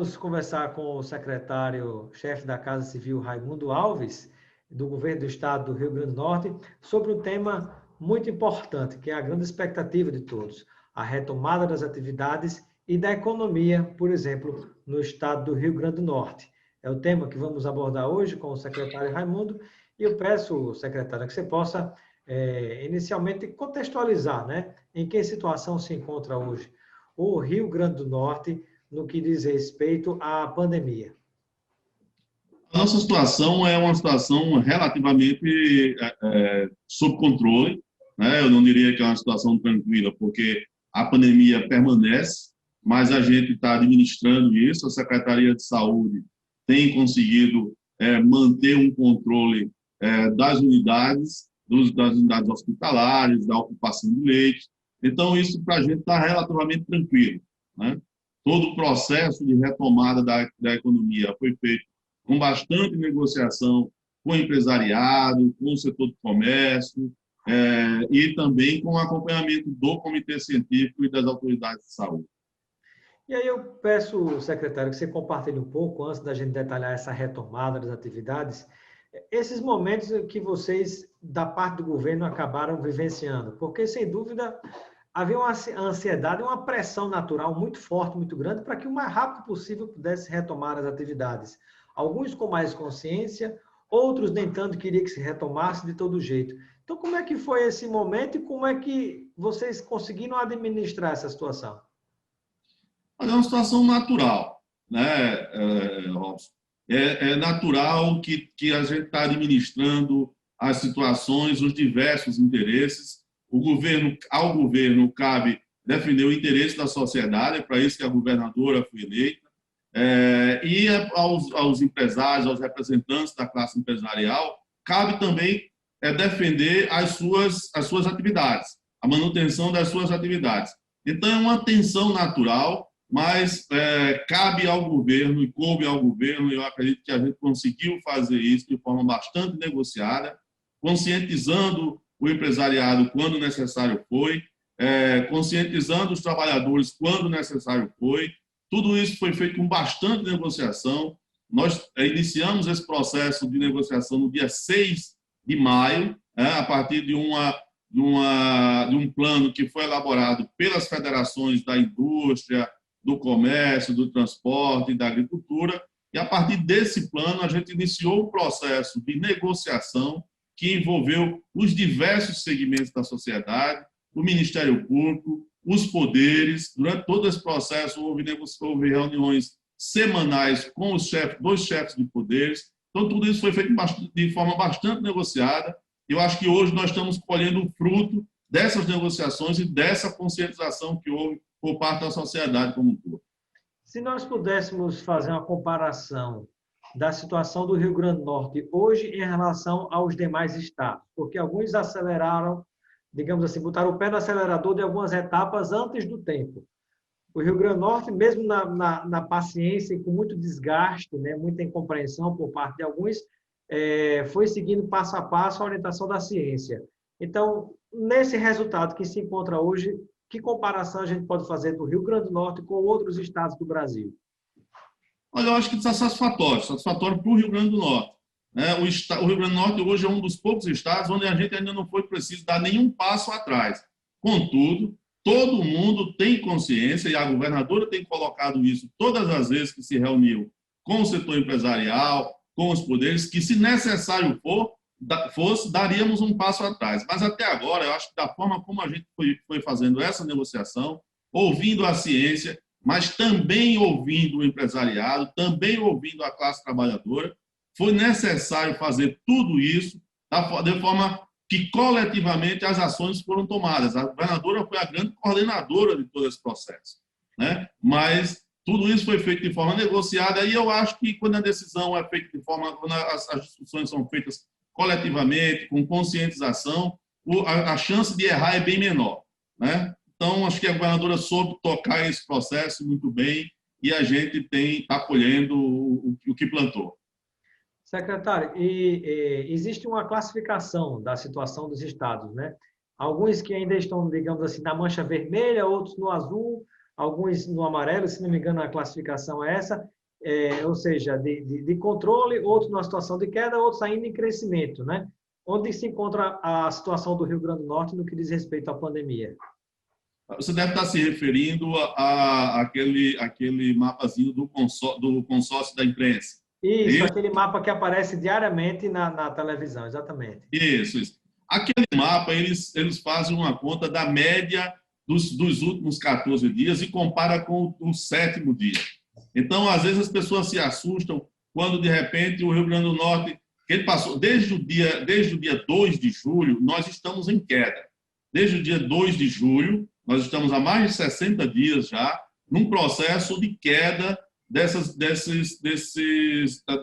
vamos conversar com o secretário-chefe da Casa Civil, Raimundo Alves, do Governo do Estado do Rio Grande do Norte, sobre um tema muito importante, que é a grande expectativa de todos, a retomada das atividades e da economia, por exemplo, no Estado do Rio Grande do Norte. É o tema que vamos abordar hoje com o secretário Raimundo, e eu peço, secretário, que você possa, inicialmente, contextualizar, né, em que situação se encontra hoje o Rio Grande do Norte no que diz respeito à pandemia. A nossa situação é uma situação relativamente sob controle, né? Eu não diria que é uma situação tranquila, porque a pandemia permanece, mas a gente está administrando isso. A Secretaria de Saúde tem conseguido manter um controle das unidades, das unidades hospitalares, da ocupação de leitos. Então, isso para a gente está relativamente tranquilo, né? Todo o processo de retomada da economia foi feito com bastante negociação com o empresariado, com o setor do comércio, e também com o acompanhamento do Comitê Científico e das autoridades de saúde. E aí eu peço, secretário, que você compartilhe um pouco, antes da gente detalhar essa retomada das atividades, esses momentos que vocês, da parte do governo, acabaram vivenciando, porque, sem dúvida, havia uma ansiedade, uma pressão natural muito forte, muito grande, para que o mais rápido possível pudesse retomar as atividades. Alguns com mais consciência, outros nem tanto queriam que se retomasse de todo jeito. Então, como é que foi esse momento e como é que vocês conseguiram administrar essa situação? Mas é uma situação natural, né, Robson? É natural que a gente está administrando as situações, os diversos interesses. Ao governo cabe defender o interesse da sociedade, é para isso que a governadora foi eleita, e aos empresários, aos representantes da classe empresarial, cabe também defender as suas atividades, a manutenção das suas atividades. Então, é uma tensão natural, mas cabe ao governo e coube ao governo, e eu acredito que a gente conseguiu fazer isso de forma bastante negociada, conscientizando o empresariado quando necessário foi, conscientizando os trabalhadores quando necessário foi. Tudo isso foi feito com bastante negociação. Nós iniciamos esse processo de negociação no dia 6 de maio, a partir de um plano que foi elaborado pelas federações da indústria, do comércio, do transporte e da agricultura, e a partir desse plano a gente iniciou o processo de negociação que envolveu os diversos segmentos da sociedade, o Ministério Público, os poderes. Durante todo esse processo houve reuniões semanais com os dois chefes de poderes. Então, tudo isso foi feito de forma bastante negociada. Eu acho que hoje nós estamos colhendo o fruto dessas negociações e dessa conscientização que houve por parte da sociedade como um todo. Se nós pudéssemos fazer uma comparação da situação do Rio Grande do Norte hoje em relação aos demais estados, porque alguns aceleraram, digamos assim, botaram o pé no acelerador de algumas etapas antes do tempo. O Rio Grande do Norte, mesmo na paciência e com muito desgaste, né, muita incompreensão por parte de alguns, foi seguindo passo a passo a orientação da ciência. Então, nesse resultado que se encontra hoje, que comparação a gente pode fazer do Rio Grande do Norte com outros estados do Brasil? Olha, eu acho que está satisfatório para o Rio Grande do Norte, né? O Rio Grande do Norte hoje é um dos poucos estados onde a gente ainda não foi preciso dar nenhum passo atrás. Contudo, todo mundo tem consciência, e a governadora tem colocado isso todas as vezes que se reuniu com o setor empresarial, com os poderes, que se necessário fosse, daríamos um passo atrás. Mas até agora, eu acho que da forma como a gente foi fazendo essa negociação, ouvindo a ciência, mas também ouvindo o empresariado, também ouvindo a classe trabalhadora, foi necessário fazer tudo isso de forma que coletivamente as ações foram tomadas. A governadora foi a grande coordenadora de todo esse processo, né? Mas tudo isso foi feito de forma negociada, e eu acho que quando a decisão é feita quando as discussões são feitas coletivamente, com conscientização, a chance de errar é bem menor, né? Então, acho que a governadora soube tocar esse processo muito bem, e a gente está colhendo o que plantou. Secretário, existe uma classificação da situação dos estados, né? Alguns que ainda estão, digamos assim, na mancha vermelha, outros no azul, alguns no amarelo, se não me engano, a classificação é essa, ou seja, de controle, outros numa situação de queda, outros ainda em crescimento, né? Onde se encontra a situação do Rio Grande do Norte no que diz respeito à pandemia? Você deve estar se referindo àquele mapazinho do consórcio da imprensa. Isso, aquele mapa que aparece diariamente na televisão, exatamente. Isso. Aquele mapa, eles fazem uma conta da média dos últimos 14 dias e compara com o 7º dia. Então, às vezes, as pessoas se assustam quando, de repente, o Rio Grande do Norte, que ele passou, desde o dia 2 de julho, nós estamos em queda. Desde o dia 2 de julho, nós estamos há mais de 60 dias já, num processo de queda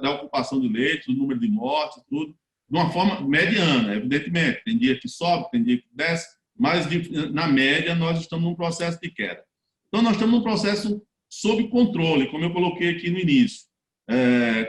da ocupação de leitos, do número de mortes, tudo, de uma forma mediana, evidentemente. Tem dia que sobe, tem dia que desce, mas, na média, nós estamos num processo de queda. Então, nós estamos num processo sob controle, como eu coloquei aqui no início.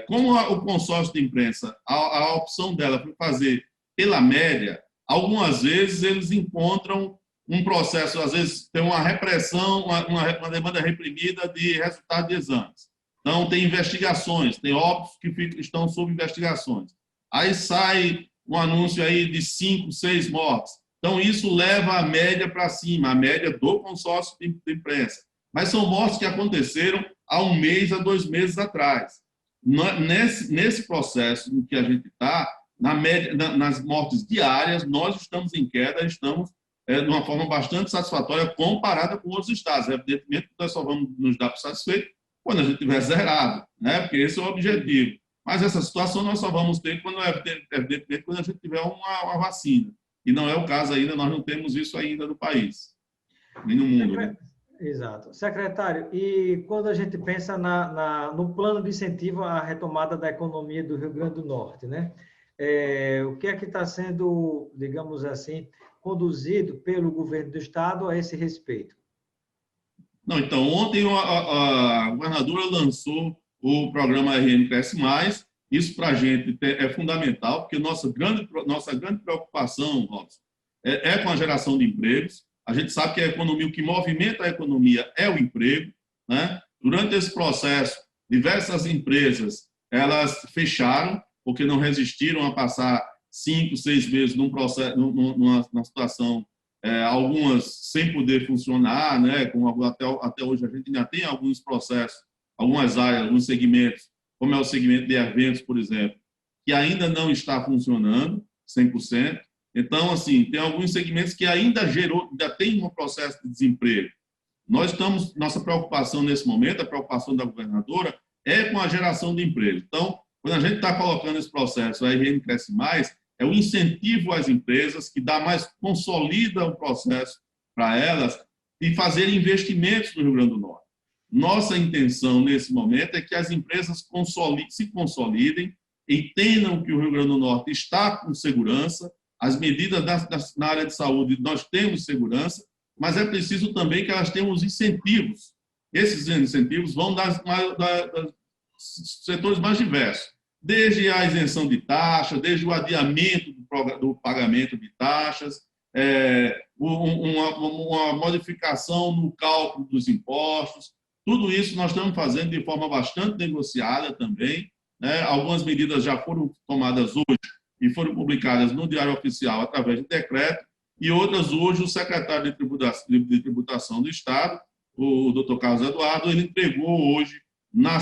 Como o consórcio de imprensa, a opção dela foi fazer pela média, algumas vezes eles encontram um processo, às vezes tem uma repressão, uma demanda reprimida de resultado de exames. Então, tem investigações, tem óbitos que estão sob investigações. Aí sai um anúncio aí de 5, 6 mortes. Então, isso leva a média para cima, a média do consórcio de imprensa. Mas são mortes que aconteceram há 1 mês, há 2 meses atrás. Nesse processo em que a gente está, nas mortes diárias, nós estamos em queda, estamos de uma forma bastante satisfatória comparada com outros estados. Evidentemente, nós só vamos nos dar por satisfeito quando a gente tiver zerado, né? Porque esse é o objetivo. Mas essa situação nós só vamos ter quando a gente tiver uma vacina. E não é o caso ainda, nós não temos isso ainda no país, nem no mundo. Né? Exato. Secretário, e quando a gente pensa no plano de incentivo à retomada da economia do Rio Grande do Norte, né? O que é que está sendo, digamos assim, conduzido pelo governo do Estado a esse respeito? Não, então, ontem a governadora lançou o programa RN Cresce Mais. Isso para a gente é fundamental, porque nossa grande preocupação, Robson, é com a geração de empregos. A gente sabe que a economia, o que movimenta a economia é o emprego, né? Durante esse processo, diversas empresas elas fecharam porque não resistiram a passar 5, 6 meses num processo, numa situação, algumas sem poder funcionar, né? Como até hoje a gente ainda tem alguns processos, algumas áreas, alguns segmentos, como é o segmento de eventos, por exemplo, que ainda não está funcionando 100%. Então, assim, tem alguns segmentos que ainda tem um processo de desemprego. Nossa preocupação nesse momento, a preocupação da governadora, é com a geração de emprego. Então, quando a gente está colocando esse processo, a RN Cresce Mais, é um incentivo às empresas que consolida o processo para elas e fazer investimentos no Rio Grande do Norte. Nossa intenção nesse momento é que as empresas se consolidem, entendam que o Rio Grande do Norte está com segurança, as medidas na área de saúde, nós temos segurança, mas é preciso também que elas tenham os incentivos. Esses incentivos vão dos setores mais diversos, desde a isenção de taxas, desde o adiamento do pagamento de taxas, uma modificação no cálculo dos impostos. Tudo isso nós estamos fazendo de forma bastante negociada também, né? Algumas medidas já foram tomadas hoje e foram publicadas no Diário Oficial através de decreto, e outras hoje o secretário de Tributação do Estado, o doutor Carlos Eduardo, ele entregou hoje na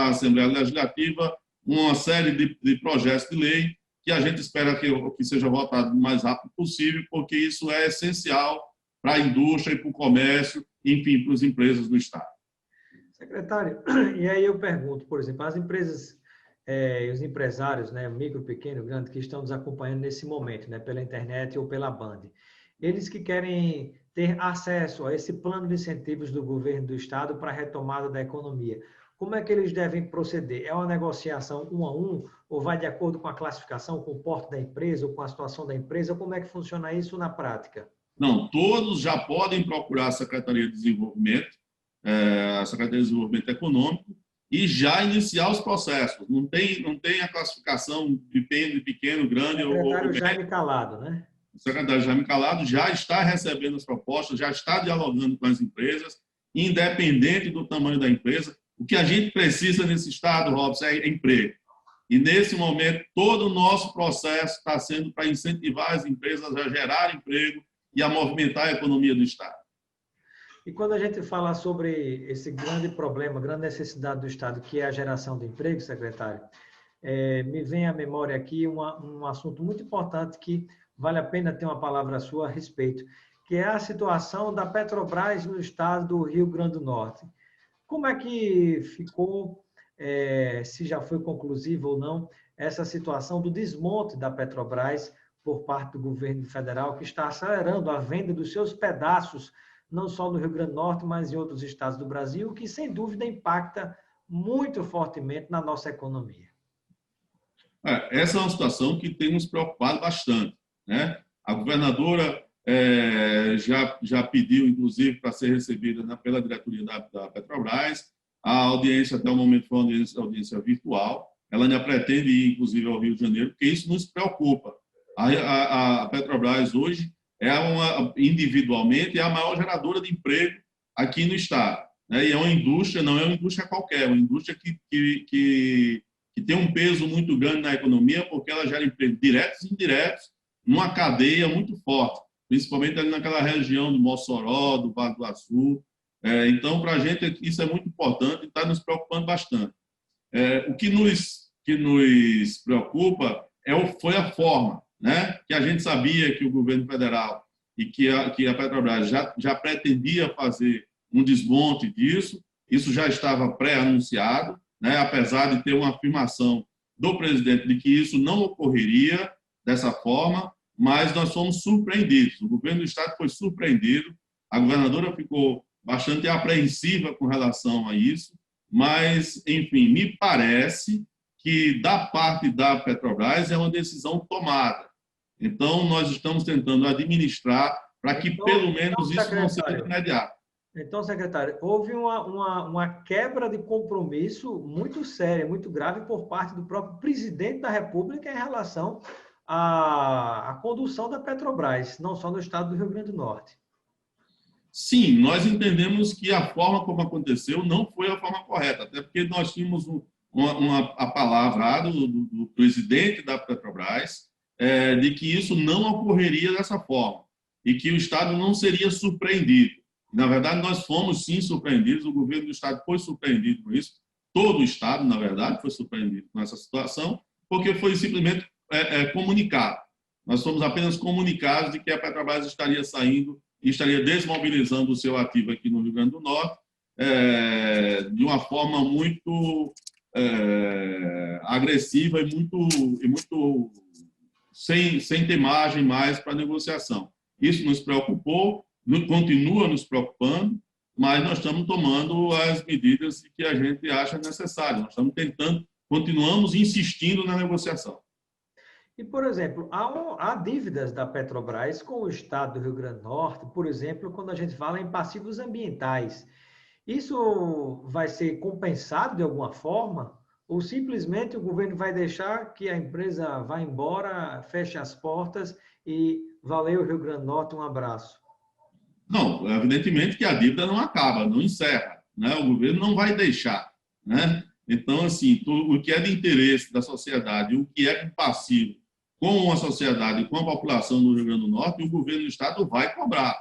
Assembleia Legislativa uma série de projetos de lei que a gente espera que seja votado o mais rápido possível, porque isso é essencial para a indústria e para o comércio, enfim, para as empresas do Estado. Secretário, e aí eu pergunto, por exemplo, as empresas os empresários, né, micro, pequeno, grande, que estão nos acompanhando nesse momento, né, pela internet ou pela Band, eles que querem ter acesso a esse plano de incentivos do governo do Estado para a retomada da economia, como é que eles devem proceder? É uma negociação 1 a 1 ou vai de acordo com a classificação, com o porte da empresa ou com a situação da empresa? Como é que funciona isso na prática? Não, todos já podem procurar a Secretaria de Desenvolvimento, a Secretaria de Desenvolvimento Econômico, e já iniciar os processos. Não tem a classificação de pequeno, grande ou... O secretário Jaime Calado, né? O secretário Jaime Calado já está recebendo as propostas, já está dialogando com as empresas independente do tamanho da empresa. O que a gente precisa nesse estado, Robson, é emprego. E, nesse momento, todo o nosso processo está sendo para incentivar as empresas a gerar emprego e a movimentar a economia do estado. E quando a gente fala sobre esse grande problema, grande necessidade do estado, que é a geração de emprego, secretário, me vem à memória aqui um assunto muito importante que vale a pena ter uma palavra sua a respeito, que é a situação da Petrobras no estado do Rio Grande do Norte. Como é que ficou, se já foi conclusiva ou não, essa situação do desmonte da Petrobras por parte do governo federal, que está acelerando a venda dos seus pedaços, não só no Rio Grande do Norte, mas em outros estados do Brasil, que, sem dúvida, impacta muito fortemente na nossa economia? Essa é uma situação que tem nos preocupado bastante, né? A governadora já pediu, inclusive, para ser recebida pela diretoria da Petrobras. A audiência, até o momento, foi uma audiência virtual. Ela ainda pretende ir, inclusive, ao Rio de Janeiro, porque isso nos preocupa. A Petrobras, hoje, individualmente, é a maior geradora de emprego aqui no estado, né? E é uma indústria, não é uma indústria qualquer, é uma indústria que tem um peso muito grande na economia, porque ela gera empregos diretos e indiretos, numa cadeia muito forte, principalmente ali naquela região do Mossoró, do Vale do Açu. Então, para a gente, isso é muito importante e está nos preocupando bastante. O que nos preocupa foi a forma, né? Que a gente sabia que o governo federal e que a Petrobras já pretendia fazer um desmonte disso, isso já estava pré-anunciado, né? Apesar de ter uma afirmação do presidente de que isso não ocorreria dessa forma, mas nós fomos surpreendidos. O governo do estado foi surpreendido, a governadora ficou bastante apreensiva com relação a isso, mas, enfim, me parece que, da parte da Petrobras, é uma decisão tomada. Então, nós estamos tentando administrar para que, pelo menos, isso não seja imediato. Então, secretário, houve uma quebra de compromisso muito séria, muito grave por parte do próprio presidente da República em relação à condução da Petrobras, não só no estado do Rio Grande do Norte. Sim, nós entendemos que a forma como aconteceu não foi a forma correta, até porque nós tínhamos a palavra do presidente da Petrobras de que isso não ocorreria dessa forma e que o Estado não seria surpreendido. Na verdade, nós fomos, sim, surpreendidos, o governo do Estado foi surpreendido com isso, todo o Estado, na verdade, foi surpreendido com essa situação, porque foi simplesmente comunicado. Nós fomos apenas comunicados de que a Petrobras estaria saindo e estaria desmobilizando o seu ativo aqui no Rio Grande do Norte de uma forma muito agressiva e muito sem ter margem mais para negociação. Isso nos preocupou, continua nos preocupando, mas nós estamos tomando as medidas que a gente acha necessárias. Nós estamos tentando, continuamos insistindo na negociação. E, por exemplo, há dívidas da Petrobras com o estado do Rio Grande do Norte, por exemplo, quando a gente fala em passivos ambientais. Isso vai ser compensado de alguma forma? Ou simplesmente o governo vai deixar que a empresa vá embora, feche as portas e valeu, Rio Grande do Norte, um abraço? Não, evidentemente que a dívida não acaba, não encerra, né? O governo não vai deixar, né? Então, assim, o que é de interesse da sociedade, o que é compassivo com a sociedade, com a população do Rio Grande do Norte, o governo do estado vai cobrar,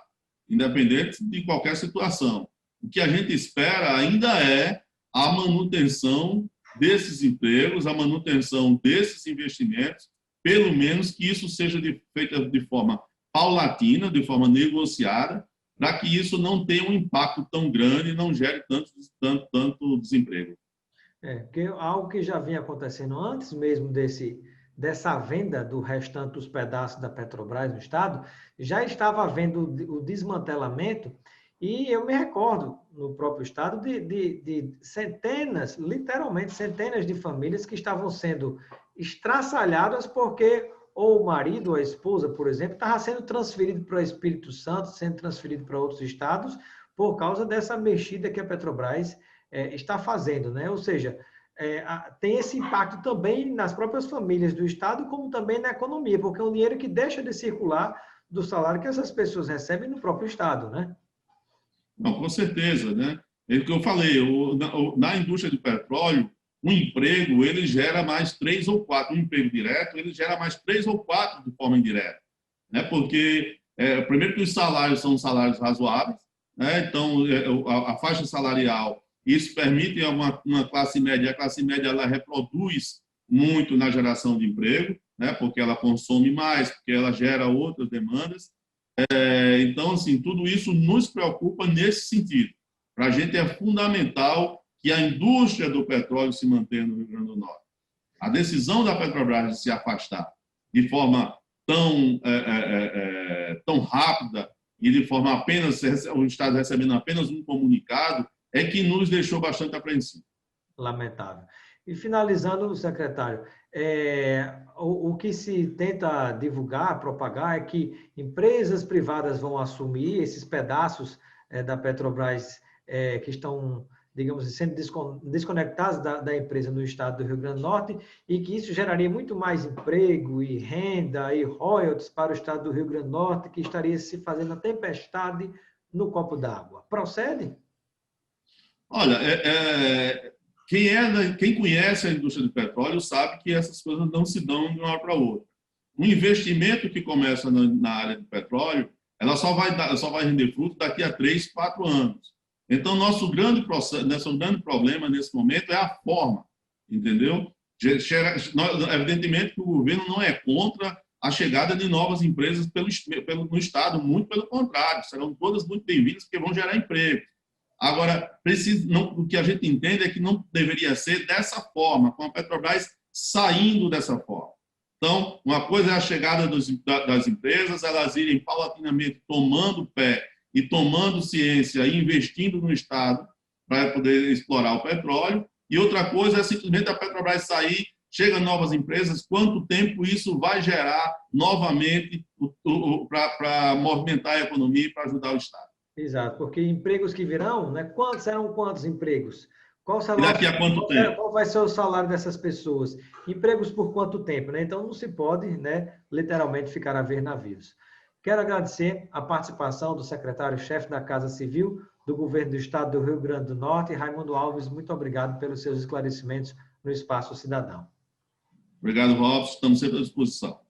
independente de qualquer situação. O que a gente espera ainda é a manutenção desses empregos, a manutenção desses investimentos, pelo menos que isso seja feito de forma paulatina, de forma negociada, para que isso não tenha um impacto tão grande e não gere tanto desemprego. Porque algo que já vinha acontecendo antes mesmo dessa venda do restante dos pedaços da Petrobras no estado, já estava havendo o desmantelamento, e eu me recordo, no próprio estado, de centenas, literalmente centenas de famílias que estavam sendo estraçalhadas porque ou o marido ou a esposa, por exemplo, estava sendo transferido para o Espírito Santo, sendo transferido para outros estados, por causa dessa mexida que a Petrobras está fazendo, né? Ou seja, tem esse impacto também nas próprias famílias do estado, como também na economia, porque é um dinheiro que deixa de circular do salário que essas pessoas recebem no próprio estado, né? Não, com certeza, né? É o que eu falei, na indústria de petróleo, um emprego, ele gera mais 3 ou 4, um emprego direto, ele gera mais 3 ou 4 de forma indireta, né? Porque, primeiro que os salários são salários razoáveis, né? Então, a faixa salarial, isso permite uma classe média, a classe média ela reproduz muito na geração de emprego, né? Porque ela consome mais, porque ela gera outras demandas. Então, assim, tudo isso nos preocupa nesse sentido. Para a gente é fundamental que a indústria do petróleo se mantenha no Rio Grande do Norte. A decisão da Petrobras de se afastar de forma tão rápida e de forma apenas, o Estado recebendo apenas um comunicado, é que nos deixou bastante apreensivos. Lamentável. E finalizando, secretário, o que se tenta divulgar, propagar, é que empresas privadas vão assumir esses pedaços da Petrobras que estão, digamos assim, sendo desconectados da empresa no estado do Rio Grande do Norte, e que isso geraria muito mais emprego e renda e royalties para o estado do Rio Grande do Norte, que estaria se fazendo a tempestade no copo d'água. Procede? Olha, quem conhece a indústria do petróleo sabe que essas coisas não se dão de uma hora para outra. Um investimento que começa na área do petróleo, ela só vai render fruto daqui a 3, 4 anos. Então, nosso grande problema nesse momento é a forma, entendeu? Evidentemente que o governo não é contra a chegada de novas empresas no Estado, muito pelo contrário, serão todas muito bem-vindas porque vão gerar emprego. Agora, o que a gente entende é que não deveria ser dessa forma, com a Petrobras saindo dessa forma. Então, uma coisa é a chegada das empresas, elas irem paulatinamente tomando pé e tomando ciência e investindo no Estado para poder explorar o petróleo. E outra coisa é simplesmente a Petrobras sair, chegam novas empresas, quanto tempo isso vai gerar novamente para movimentar a economia e para ajudar o Estado. Exato, porque empregos que virão, né? Serão quantos empregos? Qual E salário, daqui a quanto tempo? qual vai ser o salário dessas pessoas? Empregos por quanto tempo, né? Então não se pode, né, literalmente ficar a ver navios. Quero agradecer a participação do secretário-chefe da Casa Civil do Governo do Estado do Rio Grande do Norte, Raimundo Alves. Muito obrigado pelos seus esclarecimentos no Espaço Cidadão. Obrigado, Robson. Estamos sempre à disposição.